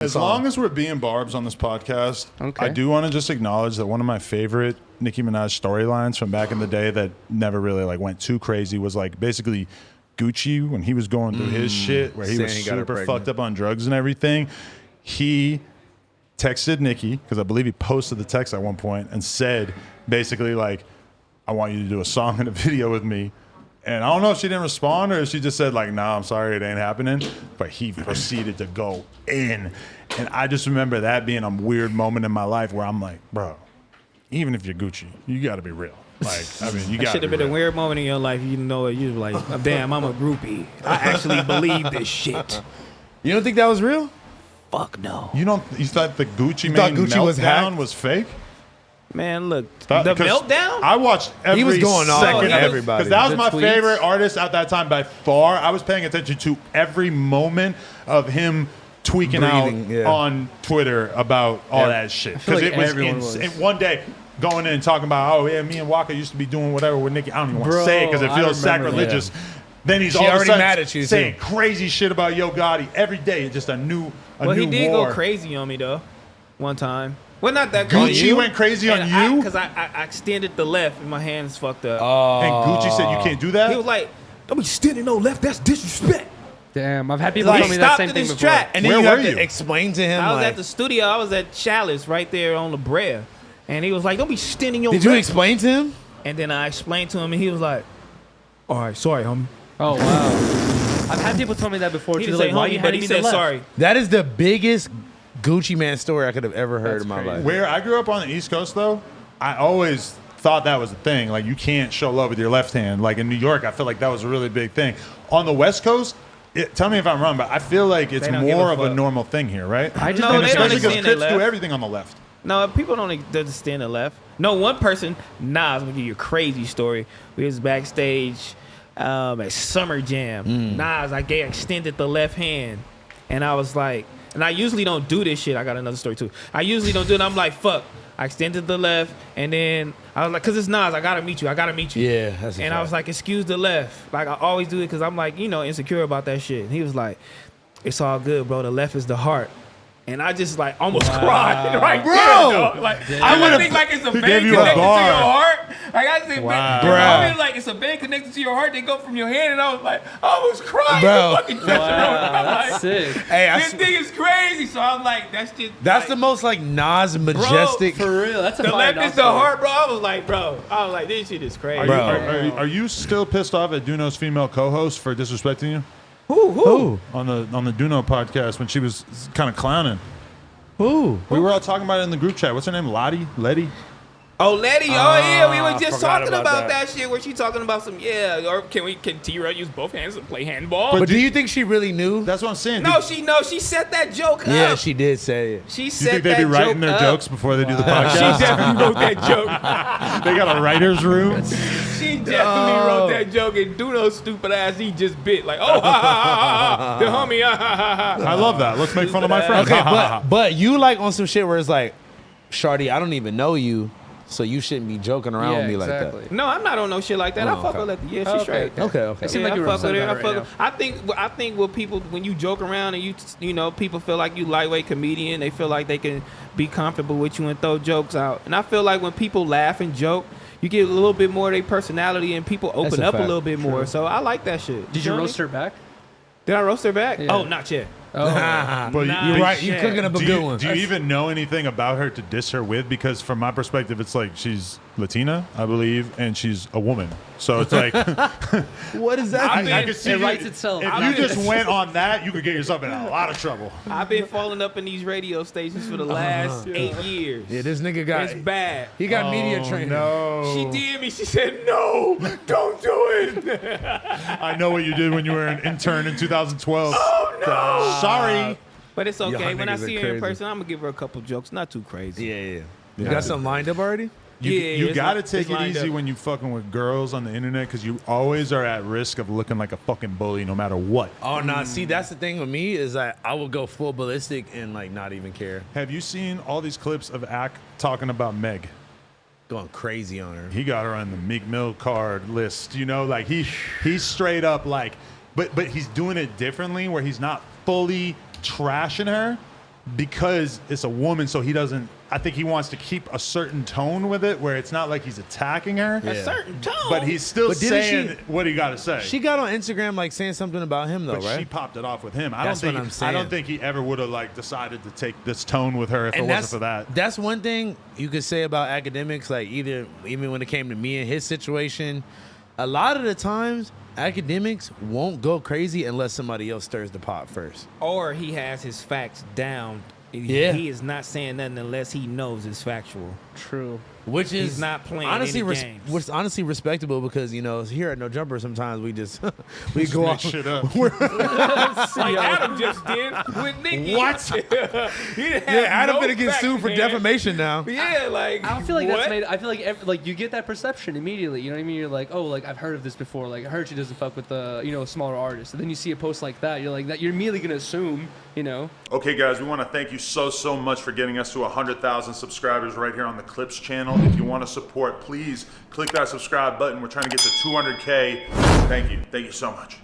As long as we're being barbs on this podcast, Okay. I do want to just acknowledge that one of my favorite Nicki Minaj storylines from back in the day that never really like went too crazy was like basically Gucci when he was going through his shit where he was super fucked up on drugs and everything. He texted Nicki, because I believe he posted the text at one point and said basically like, I want you to do a song and a video with me. And I don't know if she didn't respond or if she just said like, nah, I'm sorry, it ain't happening. But he proceeded to go in. And I just remember that being a weird moment in my life where I'm like, bro, even if you're Gucci, you got to be real. Like, I mean, you got to should have been a weird moment in your life. You know it. You were like, damn, I'm a groupie. I actually believe this shit. You don't think that was real? Fuck no. You thought the Gucci thought Mane Gucci was meltdown was fake? Man, look, Because the meltdown? I watched every He was going off second on of it. everybody. Because that was The my tweets. favorite artist at that time by far. I was paying attention to every moment of him tweaking Breathing, out yeah. on Twitter about all that shit. feel Because like it was everyone insane. was. One day, going in and talking about, oh, yeah, me and Waka used to be doing whatever with Nicki. I don't even want to say it because it Bro, feels I remember sacrilegious. Then he's She all of a already sudden mad at you, saying too. crazy shit about Yo Gotti every day. It's just a new Well, he new did war. go crazy on me, though, one time. Well, not that crazy. Gucci went crazy on you? Because I extended the left and my hands fucked up. And Gucci said you can't do that? He was like, don't be extending no left. That's disrespect. Damn, I've had people Like, tell me that stop same to thing this before. track. And then Where you have were to you? explain to him. I was like, at the studio. I was at Chalice right there on La Brea. And he was like, don't be extending your did you left. explain to him? And then I explained to him, and he was like, all right, sorry, homie. Oh, wow. I've had people tell me that before, He too. didn't They're say like, why homie, you but handing he me the said left? sorry. That is the biggest Gucci Man story I could have ever heard That's in my crazy. life. Where I grew up on the East Coast, though, I always thought that was a thing. Like, you can't show love with your left hand. Like, in New York, I feel like that was a really big thing. On the West Coast, tell me if I'm wrong, but I feel like it's They don't give more a of a fuck. normal thing here, right? I just No, And they don't especially because extend their Crips do left. everything on the left. No, people don't understand the left. No, one person, Nas, I'm gonna give you a crazy story. We was backstage at Summer Jam. Nas, I extended the left hand, and I was like, and I usually don't do this shit. I got another story too. I usually don't do it. I'm like, fuck. I extended the left, and then I was like, cause it's Nas, I gotta meet you. Yeah, that's a And I fact. was like, excuse the left. Like I always do it, cause I'm like, insecure about that shit. And he was like, it's all good, bro. The left is the heart. And I just like almost cried right Bro! there, dog. Like I would've- would think like it's a He vein gave you a connected to your bar. heart. Like I said, Wow. I mean, like it's a vein connected to your heart. They go from your hand, and I was like, I almost crying. Bro. In the fucking dressing room. I'm That's like, sick. Hey, this thing is crazy. So I'm like, that's just that's like, the most like Nas majestic. For real, that's a The fire left is dog the story. heart, bro. I was like, this shit is crazy. Are you still pissed off at Duno's female co-host for disrespecting you Who? on the Duno podcast when she was kind of clowning? Who? We were all talking about it in the group chat. What's her name? Letty? Oh, Letty. Oh, yeah. We were just forgot talking about about that. that shit where she talking about some, or can TRell use both hands to play handball? But do you think she really knew? That's what I'm saying. no, she set that joke Yeah, up. she did say it. She Do you set think they'd that be writing joke their up. jokes before they do the She podcast? definitely wrote that joke. They got a writer's room. She definitely wrote that joke, and Duno's stupid ass, he just bit like, oh, ha, ha, ha, ha, the homie, ha, ha, ha, ha. I love that. Let's make fun of my friends. Okay, but you like on some shit where it's like, Shardy, I don't even know you, so you shouldn't be joking around with me like that. No, I'm not on no shit like that. I fuck with Letty. Yeah, she's straight. Okay. It seemed Yeah, like you I were fuck with her. upset I about fuck. it right now. I think with people when you joke around and you know people feel like you lightweight comedian, they feel like they can be comfortable with you and throw jokes out. And I feel like when people laugh and joke, you get a little bit more of their personality and people open That's a up a fact. little bit more. So I like that shit. Did you know what roast I her mean? back? Did I roast her back? Yeah. Oh, not yet. Oh. But Nah, You're right. You shit. cooking up a do good you, one. do you even know anything about her to diss her with? Because from my perspective, it's like she's Latina, I believe, and she's a woman. So it's like What is that? I could see It you- writes itself. If you just went on that, you could get yourself in a lot of trouble. I've been falling up in these radio stations for the last 8 years. Yeah, this nigga got. It's bad. He got media training. No, She did me. She said, no, don't do it. I know what you did when you were an intern in 2012. Oh, no. Sorry. But it's okay. Y'all When I niggas are see her in crazy. person, I'm going to give her a couple jokes. Not too crazy. Yeah. You got something lined up already? You it's gotta li- take it's it lined easy up. when you fucking with girls on the internet because you always are at risk of looking like a fucking bully no matter what. Oh no! See, that's the thing with me is that I will go full ballistic and like not even care, Have you seen all these clips of Ack talking about Meg? going crazy on her. He got her on the Meek Mill card list, you know, like he's straight up like, but he's doing it differently where he's not fully trashing her, because it's a woman, so he doesn't. I think he wants to keep a certain tone with it, where it's not like he's attacking her. A certain tone. But he's still But didn't saying what he got to say. She got on Instagram like saying something about him though, But right? she popped it off with him. That's what I'm saying. I don't think he ever would have like decided to take this tone with her if it wasn't for that. That's one thing you could say about academics. Like even when it came to me and his situation, a lot of the times academics won't go crazy unless somebody else stirs the pot first. Or he has his facts down. Yeah. He is not saying nothing unless he knows it's factual. True. Which is He's not playing honestly any games. Which is honestly respectable because here at No Jumper sometimes we just we go Make off shit up. Like Adam just did with Nikki. What? Adam gonna get sued for defamation now. Yeah, like I don't feel like what? that's made. I feel like like you get that perception immediately. You know what I mean? You're like, oh, like I've heard of this before. Like I heard she doesn't fuck with the smaller artists. And then you see a post like that, you're like that. You're immediately gonna assume, Okay, guys, we want to thank you so much for getting us to 100,000 subscribers right here on the Clips channel. If you want to support, please click that subscribe button. We're trying to get to 200K. Thank you so much.